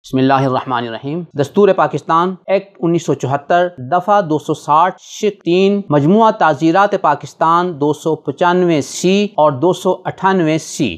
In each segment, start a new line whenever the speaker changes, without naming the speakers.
بسم اللہ الرحمن الرحیم۔ دستور پاکستان ایکٹ 1974 دفعہ 260 شق 3 مجموعہ تعزیرات پاکستان 295 سی اور 298 سی۔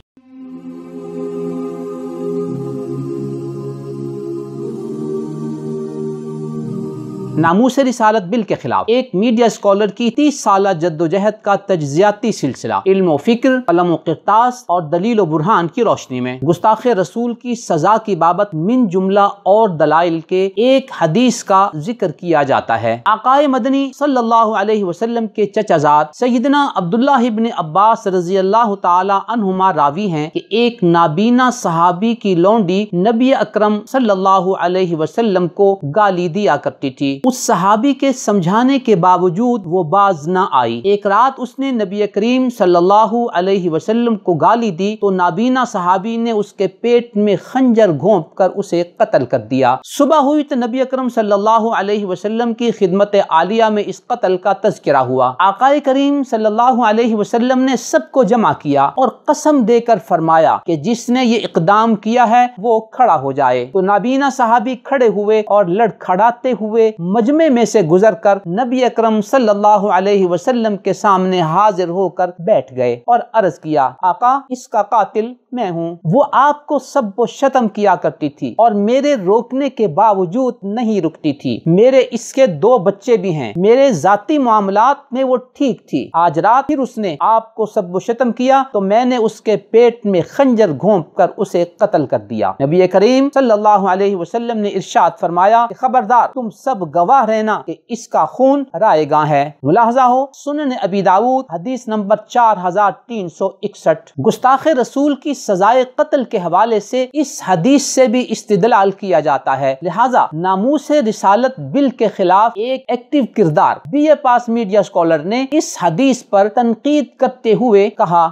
ناموس رسالت بل کے خلاف ایک میڈیا اسکالر کی 30 سالہ جدوجہد کا تجزیاتی سلسلہ علم و فکر، قلم و قرطاس اور دلیل و برہان کی روشنی میں گستاخ رسول کی سزا کی بابت من جملہ اور دلائل کے ایک حدیث کا ذکر کیا جاتا ہے۔ آقائے مدنی صلی اللہ علیہ وسلم کے چچا زاد سیدنا عبداللہ ابن عباس رضی اللہ تعالی عنہما راوی ہیں کہ ایک نابینا صحابی کی لونڈی نبی اکرم صلی اللہ علیہ وسلم کو گالی دیا کرتی تھی۔ اس صحابی کے سمجھانے کے باوجود وہ باز نہ آئی۔ ایک رات اس نے نبی کریم صلی اللہ علیہ وسلم کو گالی دی تو نابینا صحابی نے اس کے پیٹ میں خنجر گھونپ کر اسے قتل کر دیا۔ صبح ہوئی تو نبی اکرم صلی اللہ علیہ وسلم کی خدمت عالیہ میں اس قتل کا تذکرہ ہوا۔ آقا کریم صلی اللہ علیہ وسلم نے سب کو جمع کیا اور قسم دے کر فرمایا کہ جس نے یہ اقدام کیا ہے وہ کھڑا ہو جائے۔ تو نابینا صحابی کھڑے ہوئے اور لڑکھڑاتے ہوئے مجمع میں سے گزر کر نبی اکرم صلی اللہ علیہ وسلم کے سامنے حاضر ہو کر بیٹھ گئے اور عرض کیا، آقا اس کا قاتل میں ہوں۔ وہ آپ کو سب و شتم کیا کرتی تھی اور میرے روکنے کے باوجود نہیں رکتی تھی۔ میرے اس کے 2 بچے بھی ہیں۔ میرے ذاتی معاملات میں وہ ٹھیک تھی۔ آج رات پھر اس نے آپ کو سب و شتم کیا تو میں نے اس کے پیٹ میں خنجر گھونپ کر اسے قتل کر دیا۔ نبی کریم صلی اللہ علیہ وسلم نے ارشاد فرمایا کہ خبردار تم سب گواہ رہنا کہ اس کا خون رائے گاں ہے۔ ملاحظہ ہو سنن ابی داؤد حدیث نمبر 4361۔ گستاخ رسول کی سزائے قتل کے حوالے سے اس حدیث سے بھی استدلال کیا جاتا ہے۔ لہذا ناموس رسالت بل کے خلاف ایک ایکٹیو کردار B A pass media scholar نے اس حدیث پر تنقید کرتے ہوئے کہا،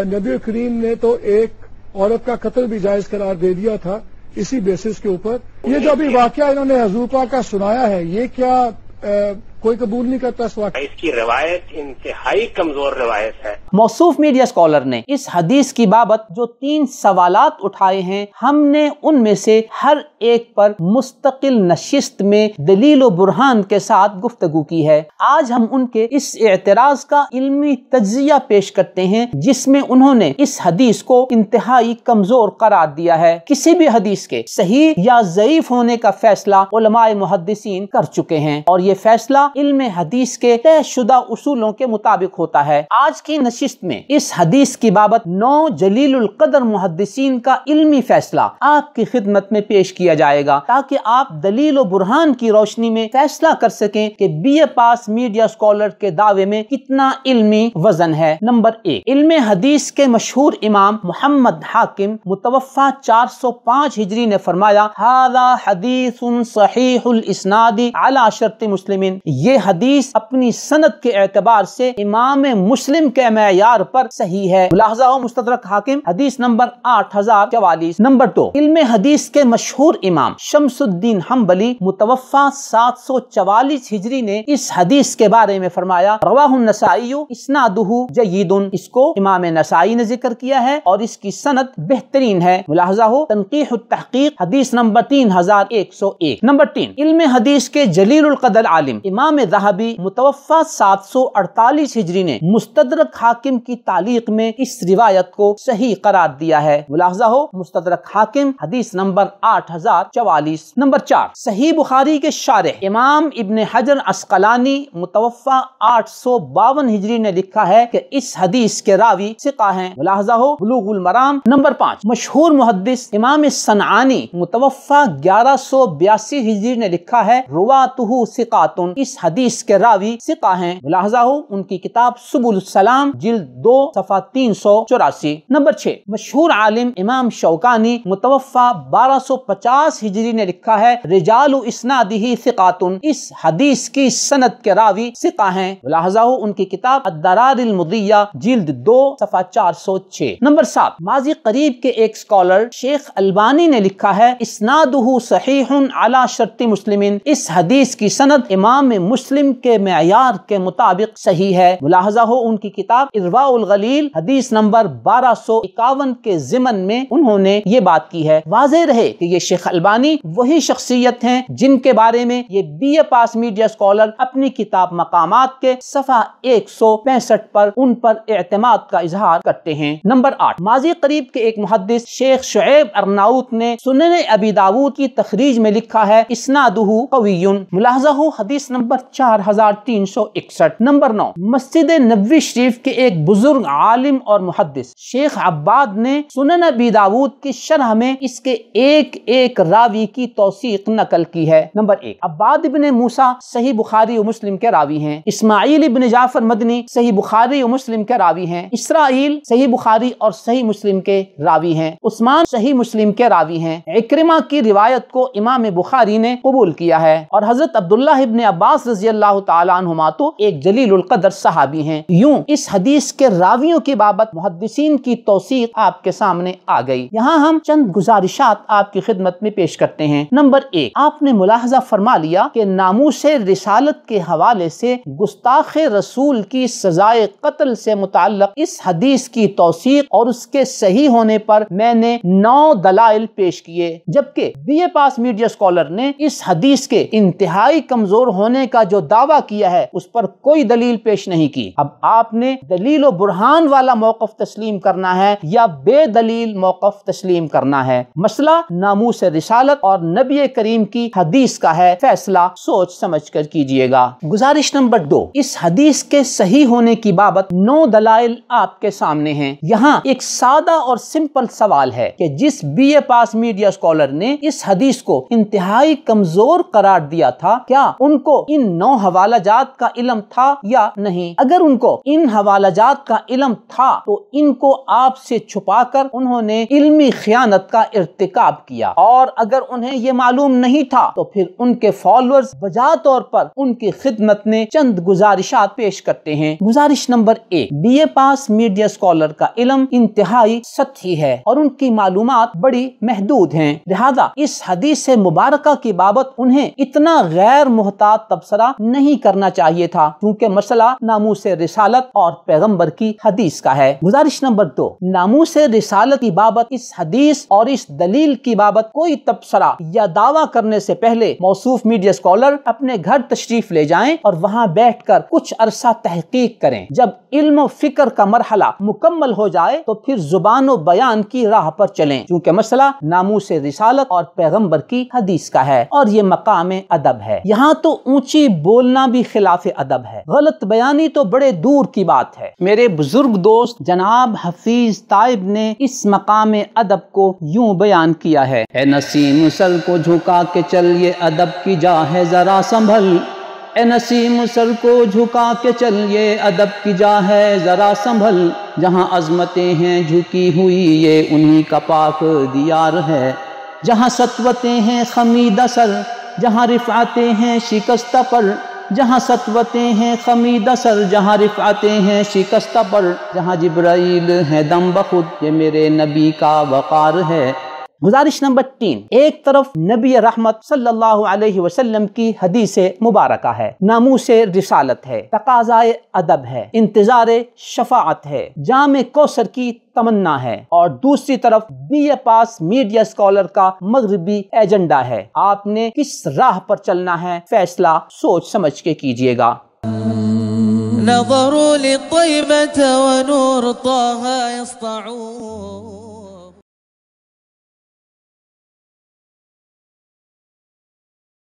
نبی کریم نے تو ایک عورت کا قتل بھی جائز قرار دے دیا تھا اسی بیسس کے اوپر۔ یہ جو ابھی واقعہ انہوں نے حضور پاک کا سنایا ہے یہ کیا کوئی قبول نہیں کرتا اس واقعہ؟
اس کی روایت انتہائی کمزور روایت ہے۔
موصوف میڈیا اسکالر نے اس حدیث کی بابت جو 3 سوالات اٹھائے ہیں ہم نے ان میں سے ہر ایک پر مستقل نشست میں دلیل و برہان کے ساتھ گفتگو کی ہے۔ آج ہم ان کے اس اعتراض کا علمی تجزیہ پیش کرتے ہیں جس میں انہوں نے اس حدیث کو انتہائی کمزور قرار دیا ہے۔ کسی بھی حدیث کے صحیح یا ضعیف ہونے کا فیصلہ علماء محدثین کر چکے ہیں اور یہ فیصلہ علم حدیث کے طے شدہ اصولوں کے مطابق ہوتا ہے۔ آج کی نشست میں اس حدیث کی بابت 9 جلیل القدر محدثین کا علمی فیصلہ آپ کی خدمت میں پیش کیا جائے گا تاکہ آپ دلیل و برہان کی روشنی میں فیصلہ کر سکیں کہ B A pass media scholar کے دعوے میں کتنا علمی وزن ہے۔ نمبر 1، علم حدیث کے مشہور امام محمد حاکم متوفی 405 ہجری نے فرمایا، ھذا حدیث صحیح الاسناد علی شرط مسلم۔ یہ حدیث اپنی سند کے اعتبار سے امام مسلم کے معیار پر صحیح ہے۔ ملاحظہ ہو مستدرک حاکم حدیث نمبر 8044۔ نمبر 2، علم حدیث کے مشہور امام شمس الدین حنبلی متوفی 744 ہجری نے اس حدیث کے بارے میں فرمایا، رواہ النسائی اسنادہ جید۔ اس کو امام نسائی نے ذکر کیا ہے اور اس کی سند بہترین ہے۔ ملاحظہ ہو تنقیح التحقیق حدیث نمبر 3101۔ نمبر 3، علم حدیث کے جلیل القدر عالم امام ذہبی متوفی 748 ہجری نے مستدرک حاکم کی تعلیق میں اس روایت کو صحیح قرار دیا ہے۔ ملاحظہ ہو مستدرک حاکم حدیث نمبر 8044۔ نمبر 4، صحیح بخاری کے شارح امام ابن حجر عسقلانی متوفی 852 ہجری نے لکھا ہے کہ اس حدیث کے راوی ثقہ ہیں۔ ملاحظہ ہو بلوغ المرام۔ نمبر 5، مشہور محدث امام صنعانی متوفی 1182 ہجری نے لکھا ہے، رواتہ ثقات۔ اس حدیث کے راوی ثقہ ہیں۔ ملاحظہ ہو ان کی کتاب سبل السلام جلد 2 صفحہ 384۔ نمبر 6، مشہور عالم امام شوکانی متوفی 1250 ہجری نے لکھا ہے، رجال اسنادہ ثقات۔ اس حدیث کی سند کے راوی ثقہ ہیں۔ ملاحظہ ہو ان کی کتاب الدرار المضیہ جلد 2 صفحہ 406۔ نمبر 7، ماضی قریب کے ایک اسکالر شیخ البانی نے لکھا ہے، اسنادہ صحیح علی شرط مسلم۔ اس حدیث کی سند امام مسلم کے معیار کے مطابق صحیح ہے۔ ملاحظہ ہو ان کی کتاب ارواء الغلیل حدیث نمبر 1251 کے ضمن میں انہوں نے یہ بات کی ہے۔ واضح رہے کہ یہ شیخ البانی وہی شخصیت ہیں جن کے بارے میں یہ B A pass media scholar اپنی کتاب مقامات کے صفحہ 165 پر ان پر اعتماد کا اظہار کرتے ہیں۔ نمبر 8، ماضی قریب کے ایک محدث شیخ شعیب ارناؤت نے سنن ابی داود کی تخریج میں لکھا ہے اسنادہ قوی، ملاحظہ ہو حدیث نمبر 4361۔ نمبر 9، مسجد نبوی شریف کے ایک بزرگ عالم اور محدث شیخ عباد نے سنن ابی داود کی شرح میں اس کے ایک ایک راوی کی توثیق نقل کی ہے۔ نمبر 1، عباد ابن موسیٰ صحیح بخاری و مسلم کے راوی ہیں، اسماعیل ابن جعفر مدنی صحیح بخاری و مسلم کے راوی ہیں، اسرائیل صحیح بخاری اور صحیح مسلم کے راوی ہیں، عثمان صحیح مسلم کے راوی ہیں، عکرمہ کی روایت کو امام بخاری نے قبول کیا ہے، اور حضرت عبداللہ ابن عباس رضی اللہ تعالیٰ عنہما تو ایک جلیل القدر صحابی ہیں۔ یوں اس حدیث کے راویوں کی بابت محدثین کی توثیق آپ کے سامنے آ گئی۔ یہاں ہم چند گزارشات آپ کی خدمت میں پیش کرتے ہیں۔ نمبر 1، آپ نے ملاحظہ فرما لیا کہ ناموس رسالت کے حوالے سے گستاخ رسول کی سزائے قتل سے متعلق اس حدیث کی توثیق اور اس کے صحیح ہونے پر میں نے 9 دلائل پیش کیے، جبکہ B A pass media scholar نے اس حدیث کے انتہائی کمزور ہونے کا جو دعویٰ کیا ہے اس پر کوئی دلیل پیش نہیں کی۔ اب آپ نے دلیل و برہان والا موقف تسلیم کرنا ہے یا بے دلیل موقف تسلیم کرنا ہے۔ مسئلہ ناموس رسالت اور نبی کریم کی حدیث کا ہے، فیصلہ سوچ سمجھ کر کیجئے گا۔ گزارش نمبر 2، اس حدیث کے صحیح ہونے کی بابت 9 دلائل آپ کے سامنے ہیں۔ یہاں ایک سادہ اور سمپل سوال ہے کہ جس B A pass media scholar نے اس حدیث کو انتہائی کمزور قرار دیا تھا، کیا ان کو ان 9 حوالہ جات کا علم تھا یا نہیں؟ اگر ان کو ان حوالہ جات کا علم تھا تو ان کو آپ سے چھپا کر انہوں نے علمی خیانت کا ارتکاب کیا، اور اگر انہیں یہ معلوم نہیں تھا تو پھر ان کے فالوورز بجا طور پر ان کی خدمت میں چند گزارشات پیش کرتے ہیں۔ گزارش نمبر 1، B A pass media scholar کا علم انتہائی سطحی ہے اور ان کی معلومات بڑی محدود ہیں، لہذا اس حدیث مبارکہ کی بابت انہیں اتنا غیر محتاط تبصرہ نہیں کرنا چاہیے تھا، کیونکہ مسئلہ ناموس رسالت اور پیغمبر کی حدیث کا ہے۔ گزارش نمبر 2، ناموس رسالت کی بابت اس حدیث اور اس دلیل کی بابت کوئی تبصرہ یا دعویٰ کرنے سے پہلے موصوف میڈیا اسکالر اپنے گھر تشریف لے جائیں اور وہاں بیٹھ کر کچھ عرصہ تحقیق کریں۔ جب علم و فکر کا مرحلہ مکمل ہو جائے تو پھر زبان و بیان کی راہ پر چلیں، کیونکہ مسئلہ ناموس رسالت اور پیغمبر کی حدیث کا ہے اور یہ مقام ادب ہے۔ یہاں تو اونچی بولنا بھی خلاف ادب ہے، غلط بیانی تو بڑے دور کی بات ہے۔ میرے بزرگ دوست جناب حفیظ طائب نے اس مقام ادب کو یوں بیان کیا ہے: اے نسیم سر کو جھکا کے چل، یہ ادب کی جا ہے ذرا سنبھل، اے نسیم سر کو جھکا کے چل، یہ ادب کی جا ہے ذرا سنبھل، جہاں عظمتیں ہیں جھکی ہوئی یہ انہی کا پاک دیار ہے، جہاں سطوتیں ہیں خمیدہ سر، جہاں رفعتیں ہیں شکستہ پر، جہاں سطوتیں ہیں خمیدہ سر، جہاں رفعتیں ہیں شکستہ پر، جہاں جبرائیل ہے دم بخود، یہ میرے نبی کا وقار ہے۔ گزارش نمبر 3، ایک طرف نبی رحمت صلی اللہ علیہ وسلم کی حدیث مبارکہ ہے، ناموس رسالت ہے، تقاضائے ادب ہے، انتظار شفاعت ہے، جام کوثر کی تمنا ہے، اور دوسری طرف B A pass media scholar کا مغربی ایجنڈا ہے۔ آپ نے کس راہ پر چلنا ہے، فیصلہ سوچ سمجھ کے کیجئے گا۔
نظروا للطيبة ونور طه يسطعون